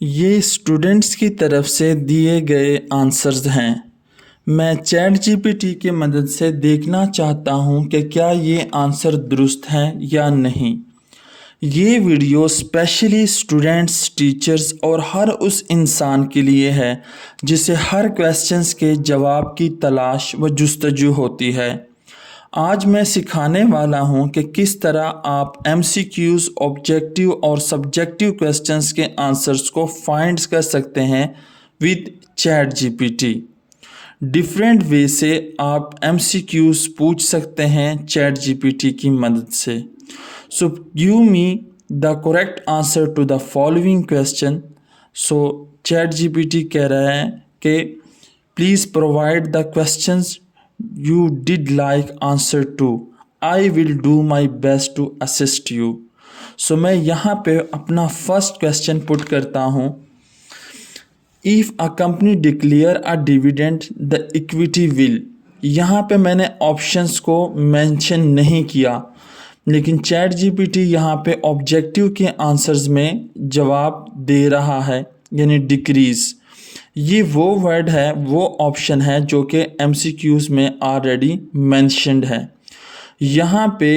ये स्टूडेंट्स की तरफ से दिए गए आंसर्स हैं। मैं चैट जीपीटी की मदद से देखना चाहता हूँ कि क्या ये आंसर दुरुस्त हैं या नहीं। ये वीडियो स्पेशली स्टूडेंट्स, टीचर्स और हर उस इंसान के लिए है जिसे हर क्वेश्चंस के जवाब की तलाश व जुस्तजू होती है। आज मैं सिखाने वाला हूं कि किस तरह आप एमसीक्यूज़, ऑब्जेक्टिव और सब्जेक्टिव क्वेश्चंस के आंसर्स को फाइंड कर सकते हैं with chat GPT. Different way से आप एमसीक्यूज़ पूछ सकते हैं चैट जीपीटी की मदद से। So give me the correct answer to the following question. So chat GPT कह रहा है कि please provide the questions you did like answer to. I will do my best to assist you. So मैं यहाँ पे अपना first question put करता हूँ। If a company declare a dividend, the equity will. यहाँ पे मैंने ऑप्शंस को मेंशन नहीं किया, लेकिन चैट जीपीटी यहाँ पे ऑब्जेक्टिव के आंसर्स में जवाब दे रहा है, यानी डिक्रीज़। ये वो वर्ड है, वो ऑप्शन है जो कि एमसीक्यूज़ में ऑलरेडी मेंशन्ड है। यहाँ पे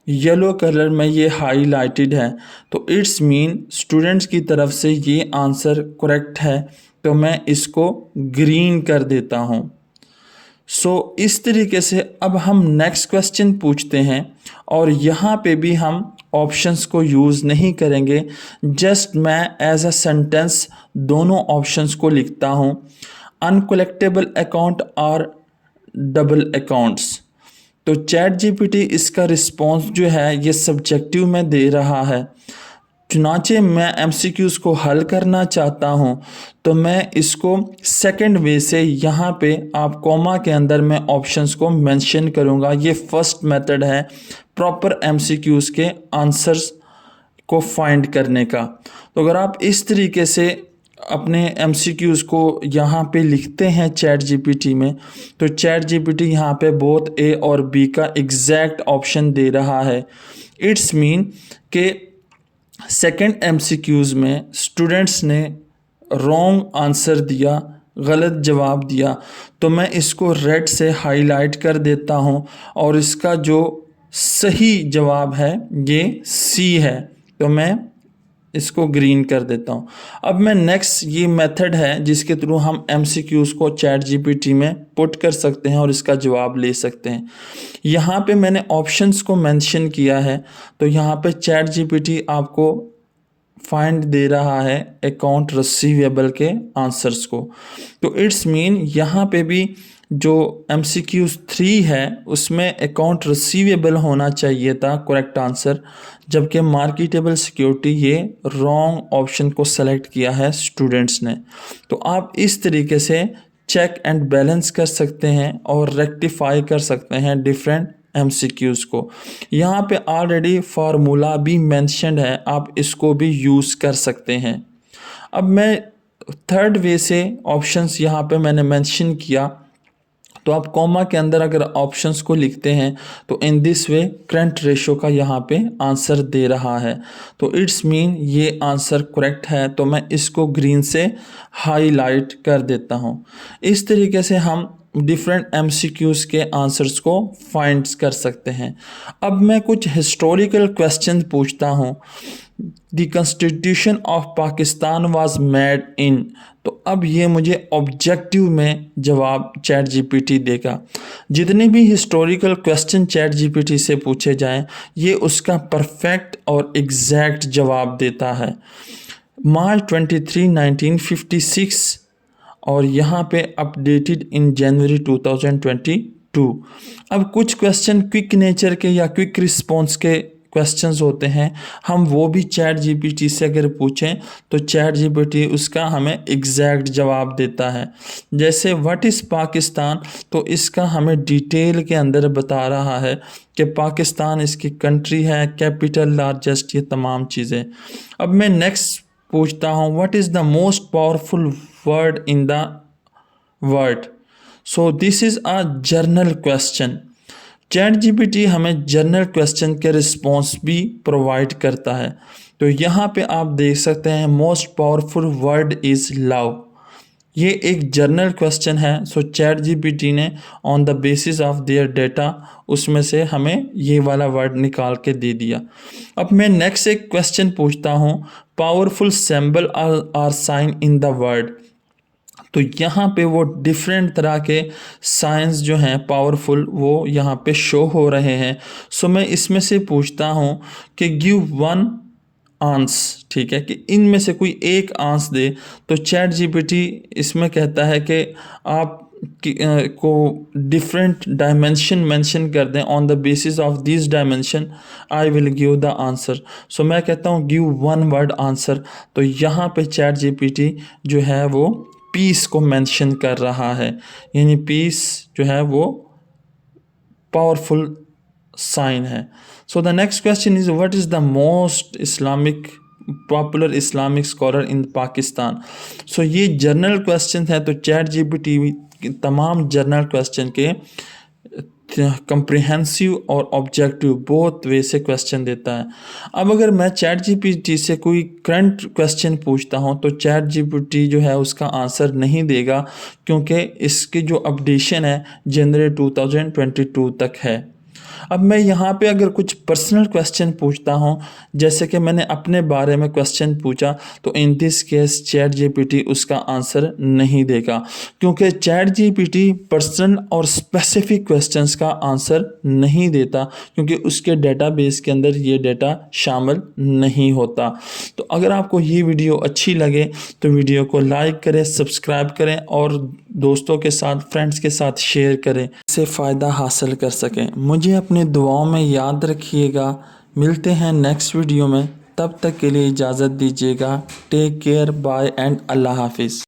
येलो कलर में ये हाईलाइटेड है, तो इट्स मीन स्टूडेंट्स की तरफ से ये आंसर करेक्ट है, तो मैं इसको ग्रीन कर देता हूँ। सो इस तरीके से अब हम नेक्स्ट क्वेश्चन पूछते हैं और यहाँ पे भी हम ऑप्शंस को यूज़ नहीं करेंगे, जस्ट मैं एज अ सेंटेंस दोनों ऑप्शंस को लिखता हूँ। अनकलेक्टेबल अकाउंट और डबल अकाउंट्स। तो चैट जीपीटी इसका रिस्पॉन्स जो है ये सब्जेक्टिव में दे रहा है। चुनाचे मैं एमसीक्यूज़ को हल करना चाहता हूँ, तो मैं इसको सेकंड वे से यहाँ पे आप कॉमा के अंदर मैं ऑप्शंस को मेंशन करूँगा। ये फर्स्ट मेथड है प्रॉपर एमसीक्यूज़ के आंसर्स को फाइंड करने का। तो अगर आप इस तरीके से अपने एमसीक्यूज़ को यहाँ पे लिखते हैं चैट जीपीटी में, तो चैट जीपीटी यहाँ पे बोथ ए और बी का एग्जैक्ट ऑप्शन दे रहा है। इट्स मीन कि सेकंड एमसीक्यूज़ में स्टूडेंट्स ने रॉन्ग आंसर दिया, गलत जवाब दिया, तो मैं इसको रेड से हाईलाइट कर देता हूँ और इसका जो सही जवाब है ये सी है, तो मैं इसको ग्रीन कर देता हूँ। अब मैं नेक्स्ट ये मेथड है जिसके थ्रू हम एमसीक्यूज़ को चैट जीपीटी में पुट कर सकते हैं और इसका जवाब ले सकते हैं। यहाँ पे मैंने ऑप्शंस को मेंशन किया है, तो यहाँ पे चैट जीपीटी आपको फाइंड दे रहा है अकाउंट रिसीवेबल के आंसर्स को। तो इट्स मीन यहाँ पे भी जो MCQ 3 है उसमें अकाउंट रिसीवेबल होना चाहिए था करेक्ट आंसर, जबकि मार्केटेबल सिक्योरिटी ये रॉन्ग ऑप्शन को सेलेक्ट किया है स्टूडेंट्स ने। तो आप इस तरीके से चेक एंड बैलेंस कर सकते हैं और रेक्टिफाई कर सकते हैं डिफरेंट MCQs को। यहाँ पे ऑलरेडी फार्मूला भी मेंशन्ड है, आप इसको भी यूज़ कर सकते हैं। अब मैं थर्ड वे से ऑप्शंस यहाँ पे मैंने मेंशन किया, तो आप कॉमा के अंदर अगर ऑप्शंस को लिखते हैं तो in this way current ratio का यहाँ पे आंसर दे रहा है, तो इट्स मीन ये आंसर करेक्ट है, तो मैं इसको ग्रीन से हाईलाइट कर देता हूँ। इस तरीके से हम डिफरेंट MCQs के आंसर्स को फाइंड कर सकते हैं। अब मैं कुछ हिस्टोरिकल क्वेश्चन पूछता हूँ। The constitution of Pakistan was made in, तो अब ये मुझे ऑब्जेक्टिव में जवाब चैट जीपीटी देगा। जितने भी हिस्टोरिकल क्वेश्चन चैट जीपीटी से पूछे जाएं ये उसका परफेक्ट और एग्जैक्ट जवाब देता है। मार्च 23, 1956 और यहाँ पे अपडेटेड इन जनवरी 2022। अब कुछ क्वेश्चन क्विक नेचर के या क्विक रिस्पॉन्स के क्वेश्चंस होते हैं, हम वो भी चैट जीपीटी से अगर पूछें तो चैट जीपीटी उसका हमें एग्जैक्ट जवाब देता है। जैसे व्हाट इज़ पाकिस्तान, तो इसका हमें डिटेल के अंदर बता रहा है कि पाकिस्तान इसकी कंट्री है, कैपिटल, लार्जेस्ट, ये तमाम चीज़ें। अब मैं नेक्स्ट पूछता हूँ what is the most powerful word in the word. So this is a journal question. Chat GPT हमें जर्नल क्वेश्चन के रिस्पॉन्स भी प्रोवाइड करता है। तो यहाँ पे आप देख सकते हैं most powerful word is love. ये एक जर्नल क्वेश्चन है। सो चैट जीपीटी ने on the basis of their data उसमें से हमें ये वाला वर्ड निकाल के दे दिया। अब मैं नेक्स्ट एक क्वेश्चन पूछता हूँ, powerful symbol are sign in the word. तो यहाँ पे वो डिफरेंट तरह के साइंस जो हैं पावरफुल वो यहाँ पे शो हो रहे हैं। सो मैं इसमें से पूछता हूँ कि गिव वन आंस, ठीक है, कि इनमें से कोई एक आंस दे। तो चैट जीपीटी इसमें कहता है कि आप को डिफरेंट डायमेंशन मेंशन कर दें, on the basis of this dimension I will give the answer. So मैं कहता हूँ गिव वन वर्ड आंसर। तो यहाँ पे चैट जीपीटी जो है वो पीस को मेंशन कर रहा है, यानी पीस जो है वो पावरफुल साइन है। So the next question is what is the most Islamic popular Islamic scholar in Pakistan. So ये जर्नल क्वेश्चन है। तो चैट जीपीटी तमाम जर्नल क्वेश्चन के कंप्रिहेंसिव और ऑब्जेक्टिव बोथ वे से क्वेश्चन देता है। अब अगर मैं चैट जीपीटी से कोई करंट क्वेश्चन पूछता हूं तो चैट जीपीटी जो है उसका आंसर नहीं देगा, क्योंकि इसकी जो अपडेशन है जनवरी 2022 तक है। अब मैं यहाँ पे अगर कुछ पर्सनल क्वेश्चन पूछता हूँ, जैसे कि मैंने अपने बारे में क्वेश्चन पूछा, तो in this case chat GPT उसका आंसर नहीं देगा, क्योंकि चैट जीपीटी पर्सनल और स्पेसिफिक क्वेश्चंस का आंसर नहीं देता, क्योंकि उसके डेटाबेस के अंदर ये डेटा शामिल नहीं होता। तो अगर आपको ये वीडियो अच्छी लगे तो वीडियो को लाइक करें, सब्सक्राइब करें और दोस्तों के साथ, फ्रेंड्स के साथ शेयर करें, इससे फ़ायदा हासिल कर सकें। मुझे अपनी दुआओं में याद रखिएगा। मिलते हैं नेक्स्ट वीडियो में, तब तक के लिए इजाज़त दीजिएगा। टेक केयर, बाय एंड अल्लाह हाफिज़।